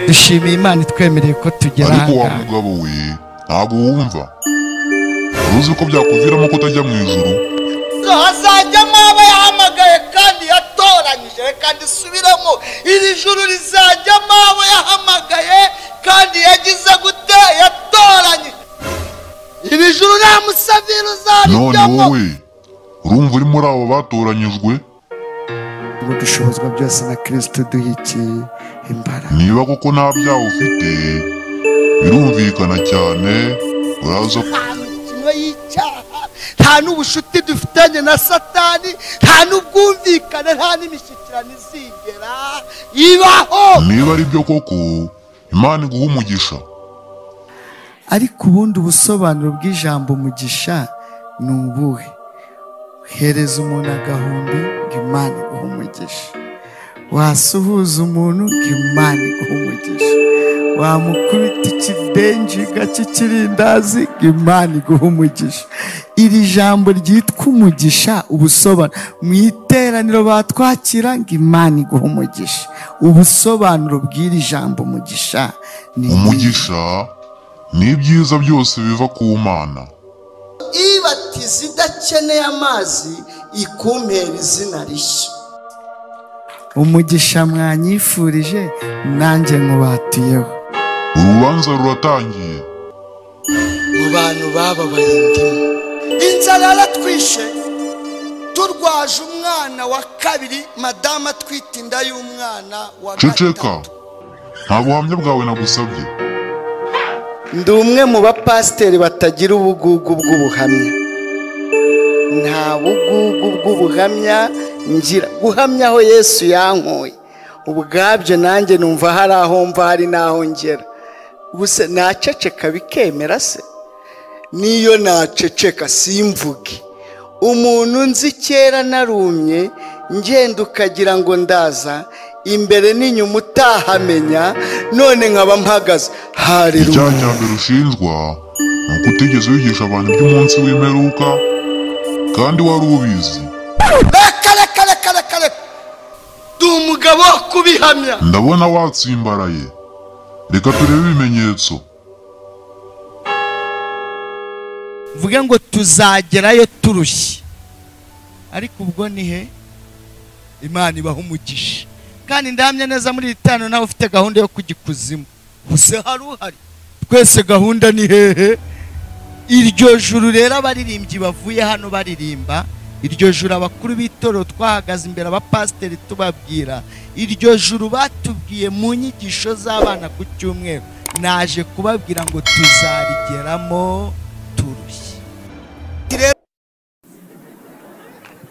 dushimiye Imana itwemereye ko tugera ariko wa mugabo we ntabwo wumva uzi ko byakuviramo ko utajya mu ijuru hazajyamo abo yahamagaye kandi yatoranyije kandi subiramo iri juru rizajyamo abo yahamagaye kandi yagize gute yatoranyije iri juru nta musavira uzarijyamo none wowe urumva uri muri abo batoranyijwe ngo dushobozwa byose na Kristo duhikiye imbaraga niba koko nta byaha ufite birumvikana cyane uraza nta n'ubushuti dufitanye na Satani nta n'ubwumvikane nta n'imishyikirano izigera ibaho niba ari byo koko Imana iguha umugisha ariko ubundi ubusobanuro bw'ijambo umugisha ni ubuhe hereza umuntu agahumbi ngo Imana iguha umugisha wasuhuza umuntu ngo Imana iguha umugisha wamukubita ikibenji cy'ikirindazi ngo Imana iguha umugisha iri jambo ryitwa umugisha ubusobanuro mu iteraniro batwakira ngo Imana iguha umugisha ubusobanuro bw'iri jambo umugisha ni umugisha ni ibyiza byose biva ku Mana ibatiza idakeneye amazi ikumpera izina rishya umugisha mwanyifurije nanjye nkubatiyeho urubanza ruratangiye mu bantu bababaye indimu inzara yaratwishe turwaje umwana wa kabiri madamu atwite inda y'umwana wa ceceka nta buhamya bwawe nagusabye ndi umwe mu bapasiteri batagira ubugugu bw'ubuhamya nta bugugu bw'ubuhamya ngira guhamya aho Yesu yankuye ubwabyo nanjye numva hari aho mva hari n'aho ngera ubuse naceceka bikemera se niyo naceceka simvuge umuntu nzi kera narumye ngenda ukagira ngo ndaza imbere n'inyuma utahamenya none nkaba mpagaze haleluya icyaha cya mbere ushinjwa ni uko utigeze wigisha abantu iby'umunsi w'imperuka kandi wari ubizi reka ndi umugabo wo kubihamya ndabona watsimbaraye reka turebe ibimenyetso mvuge ngo tuzagerayo turushye ariko ubwo ni he Imana ibaha umugisha kandi ndahamya neza muri itano nawe ufite gahunda yo kugikuzimu buse hari uhari twese gahunda ni hehe iryo juru rero abaririmbyi bavuye hano baririmba iryo juru abakuru b'itoro twahagaze imbere abapasiteri tubabwira iryo juru batubwiye mu nyigisho z'abana ku cyumweru naje kubabwira ngo tuzarigeramo turushye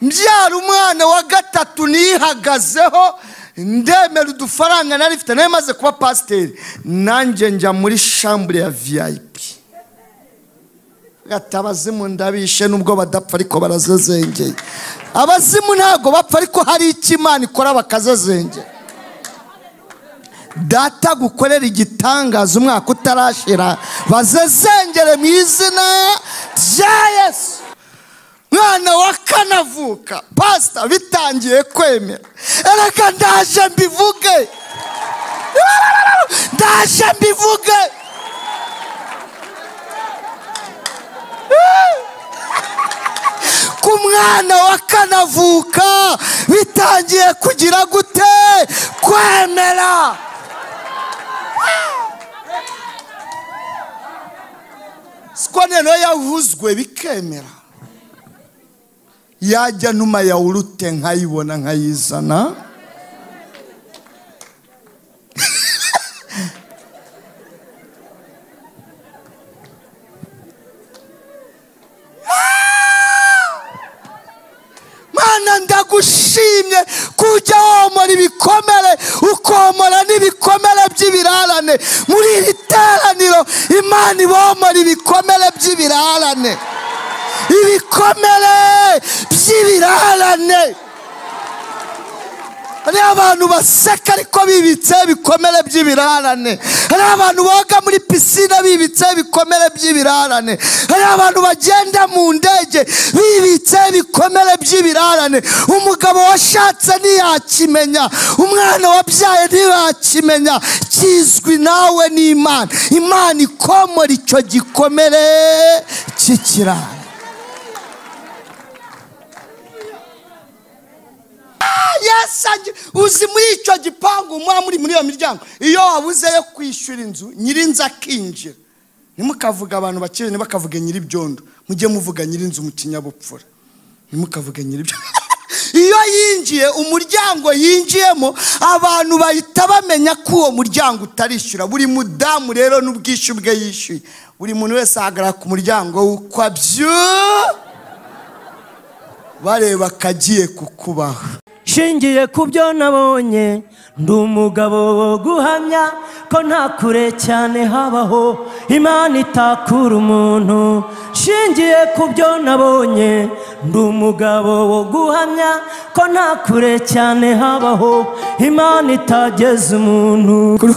mbyara umwana wa gatatu nihagazeho ndemera udufaranga narifite nayo maze kuba pasiteri nanjye njya muri shambure ya VIP gatabazimu ndabishe nubwo badapfa ariko barazezengeye abazimu ntago bapfa ariko hari icyo Imana ikora bakazezengera data gukorera igitangaza umwaka utarashira bazezengere mu izina rya Yesu mwana wa kanavuka pastor bitangiye kwemera ereka ndaje mbivuge ku mwana wa kanavuka bitangiye kugira gute kwemera sikoneno yavuzwe bikemera yajya numa ya urute nkayibona nkayizana Mana ndagushimye kujya womora ibikomere ukomora n'ibikomere by'ibirarane muri iri teraniro Imana ibomora ibikomere by'ibirarane ibikomere by'ibirarane hari abantu baseka ariko bibitse ibikomere by'ibirarane, hari abantu boga muri pisine bibitse ibikomere by'ibirarane, hari abantu bagenda mu ndege bibitse ibikomere by'ibirarane. Umugabo washatse ntiyakimenya, umwana wabyaye ntiyakimenya, kizwi nawe n'Imana. Imana ikomora icyo gikomere cy'ikirara. Uzi muri icyo gipangu muri iyo miryango, iyo wabuze yo kwishyura inzu, nyirinzu akinjira. Ntimukavuga abantu bakire, ntibakavuge nyiribyondo, mujye muvuga nyirinzu mu kinyabupfura. Ntimukavuge nyiribyondo. Iyo yinjiye umuryango yinjiyemo, abantu bahita bamenya ko uwo muryango utarishyura. Buri mudamu rero n'ubwishyu bwe yishyuye, buri muntu wese ahagarara ku muryango w'ukwabyo bareba kagiye kukubaho. Shingiye ku byo nabonye, ndi umugabo wo guhamya ko nta kure cyane habaho Imana itakura umuntu. Shingiye ku byo nabonye, ndi umugabo wo guhamya ko nta kure cyane habaho Imana itageza umuntu.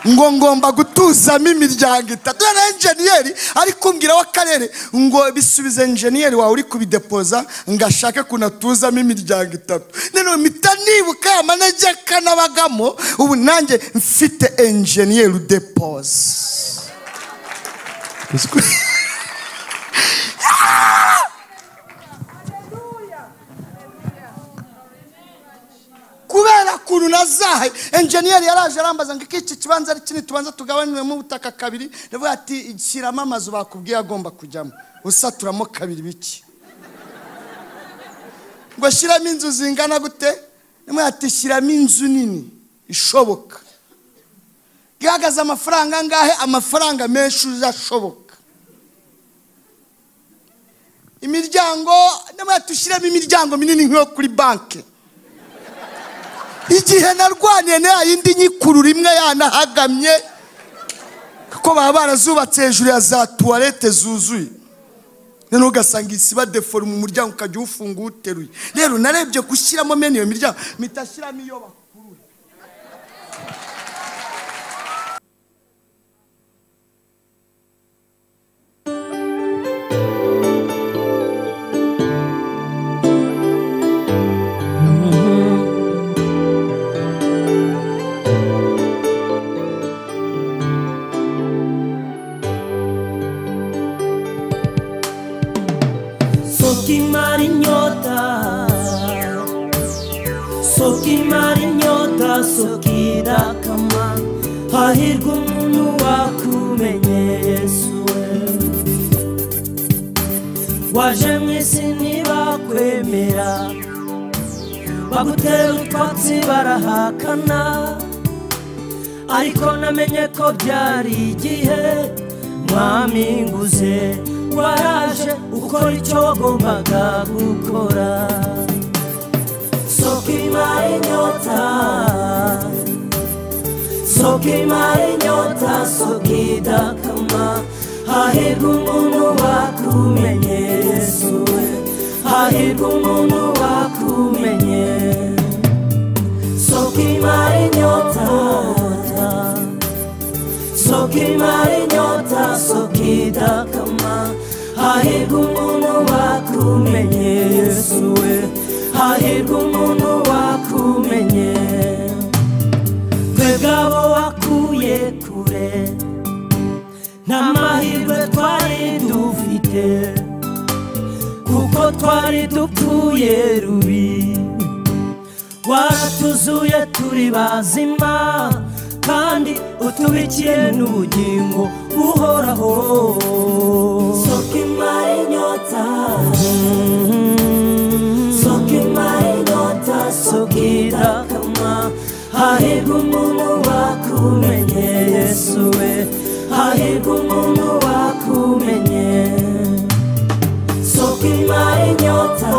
Ngo ngomba gutuzamo imiryango itatu. Na enjeniyeri ari kumbwira w'akarere ngo bisubize enjeniyeri wawe uri kubidepoza ngashake kunatuzamo imiryango itatu. None mpita nibuka ya manegeka nabagamo, ubu nanjye mfite enjeniyeri udepoza. Kubera kunu nazahe enjeniyeri yaraje arambaza ngo iki kibanza ari kinini tubanza tugabaniremo ubutaka kabiri. Ndavuga ati shyiramo amazu bakubwiye agomba kujyamo, usaturamo kabiri biki. Ngo shyiramo inzu zingana gute? Ndavuga ati shyiramo inzu nini ishoboka. Gihagaze amafaranga ngahe? Amafaranga menshi uzashoboka. Imiryango ndavuga ati shyiramo imiryango minini nk'iyo kuri banki. Igihe narwaniye na yindi nyikurura imwe yanahagamye, kuko baba barazubatse hejuru ya za tuwarete zuzuye. None ugasanga isi badeforma mu muryango ukajya ufunga uteruye. Rero narebye gushyiramo mene iyo miryango, mitashyiramo iyo bakurura. Sokida kama hahirwa umuntu wakumenye Yesu waje mwisi ntibakwemera, bagutera utwatsi barahakana, ariko namenye ko byari igihe mwami nguze waraje ukora icyo wagombaga gukora. Sokimara inyota, sokimara inyota, sokida kama hahirwa umuntu wakumenye Yesu, hahirwa umuntu wakumenye. Sokimara inyota, sokimara inyota, sokida kama hahirwa umuntu wakumenye Yesu, hahirwa umuntu wakumenye. Twegabo wakuye kure, nta mahirwe twari dufite, kuko twari dupfuye rubi. Waratuzuye turi bazima, kandi utubikiye n'ubugingo buhoraho. Sokimara inyota, sokimara inyota, sokida kama hahirwa umuntu wakumenye Yesu, hahirwa umuntu wakumenye. Sokimara inyota,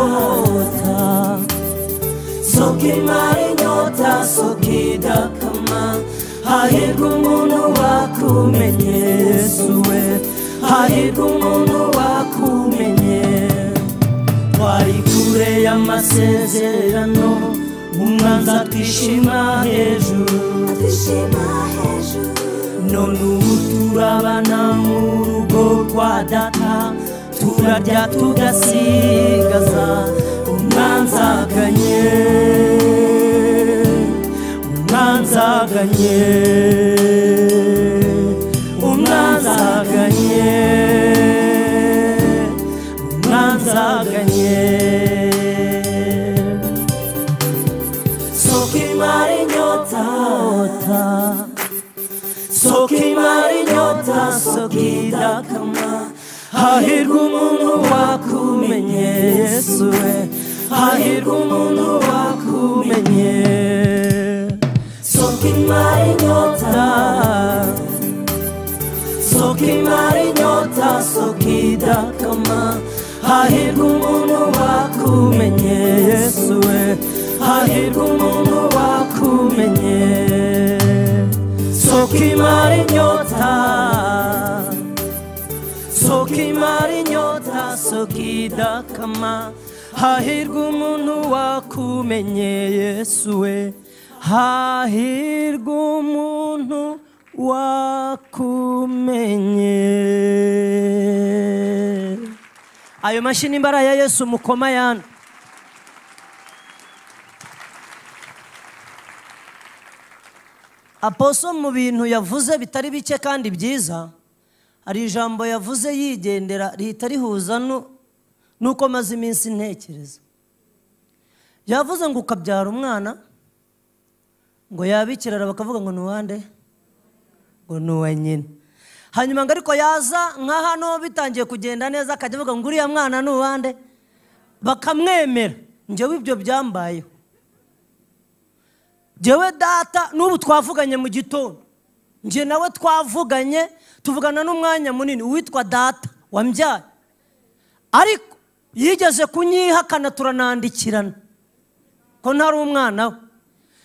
sokimara inyota, sokida kama hahirwa umuntu wakumenye Yesu, hahirwa umuntu wakumenye. Twari kure y'amasezerano umwanzi atwishima hejuru none ubu turabana mu rugo kwa data turarya tugasigaza umwanzaganye umwanzaganye umwanzaganye umwanzaganye sokimara inyota sokimara inyota sokidakama hahirwa umuntu wakumenye Yesu we hahirwa umuntu wakumenye sokimara inyota sokimara inyota sokidakama hahirwa umuntu wakumenye Yesu we hahirwa umuntu wakumenye sokimara inyota sokimara inyota sokidakama hahirwa umuntu wakumenye Yesu we hahirwa umuntu wakumenye. Ayo mashini imbara ya Yesu mukoma yana. Aposo mu bintu yavuze bitari bike kandi byiza, hari ijambo yavuze yigendera rihita rihuza nuko maze iminsi ntekereza. Yavuze ngo ukabyara umwana ngo yabikirara bakavuga ngo nuwande ngo nuwa nyine. Hanyuma ngo ariko yaza nka hano bitangiye kugenda neza akajya avuga ngo uriya mwana nuwande bakamwemera. Njyewe ibyo byambayeho. Jewe data n'ubu twavuganye mu gitondo. Nje nawe twavuganye tuvugana n'umwanya munini witwa data wambyaye. Ariko yigeze kunyihakana turanandikirana ko ntari umwana we.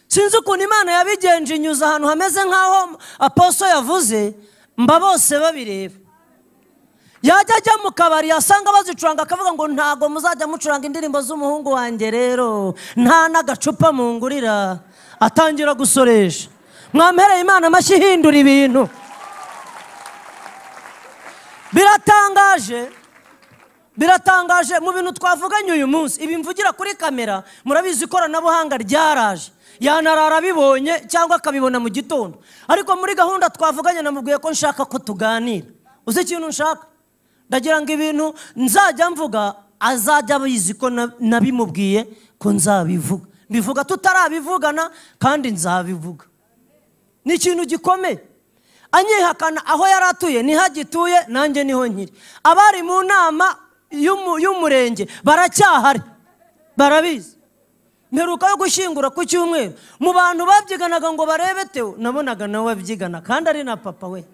Sinzi ukuntu Imana yabigenje inyuza ahantu hameze nkaho Aposo yavuze mba bose babireba. Yajya ajya mu kabari yasanga bazicuranga akavuga ngo ntago muzajya mucuranga indirimbo z'umuhungu wanjye rero nta n'agacupa mungurira. Atangira gusoresha. Mwampereye Imana amashyi hindura ibintu. Biratangaje mu bintu twavuganye uyu munsi. Ibi mvugira kuri kamera murabizi ikoranabuhanga ryaraje. Yanarara bibonye cyangwa akabibona mu gitondo. Ariko muri gahunda twavuganye namubwiye ko nshaka ko tuganira. Uzi ikintu nshaka? Ndagira ngo ibintu nzajya mvuga azajya abizi ko nabimubwiye ko nzabivuga. Bivuga tutarabivugana kandi nzabivuga. Ni ikintu gikomeye. Anyihakana aho yaratuye nihagituye nanjye niho nkiri. Abari mu nama y'umurenge baracyahari. Barabizi. Mperuka yo gushyingura ku cyumweru mu bantu babyiganaga ngo barebe Theo nabonaga nawe abyigana kandi ari na papa we.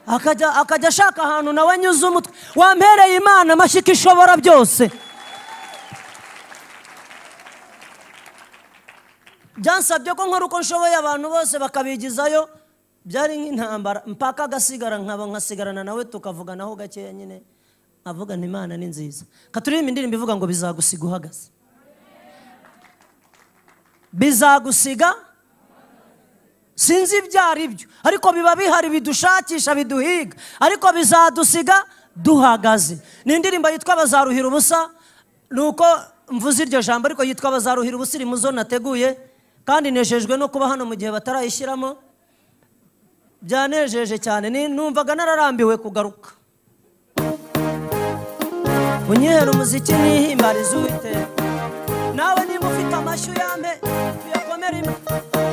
Akajya ashaka ahantu nawe anyuze umutwe. Wampereye Imana amashyi ishobora byose. Byansabye ko nkora uko nshoboye abantu bose bakabigizayo. Byari nk'intambara mpaka gasigara nkasigarana nawe tukavuganaho gakeya nyine. Avuga nti Imana ni nziza. Katuririmba indirimbo ivuga ngo bizagusiga uhagaze. Bizagusiga sinzi ibyari byo ariko biba bihari bidushakisha biduhiga ariko bizadusiga duhagaze. Ni indirimbo yitwa Bazaruhira ubusa. Nuko mvuze iryo jambo ariko yitwa Bazaruhira ubusa iri muzo nateguye. Kandi nejejwe no kuba hano mu gihe batarayishyiramo. Byanejeje cyane. Numvaga nararambiwe kugaruka. Unyihera umuziki nihimbariza Uwiteka. Nawe niba ufite amashyo yampe tuyakomere Imana.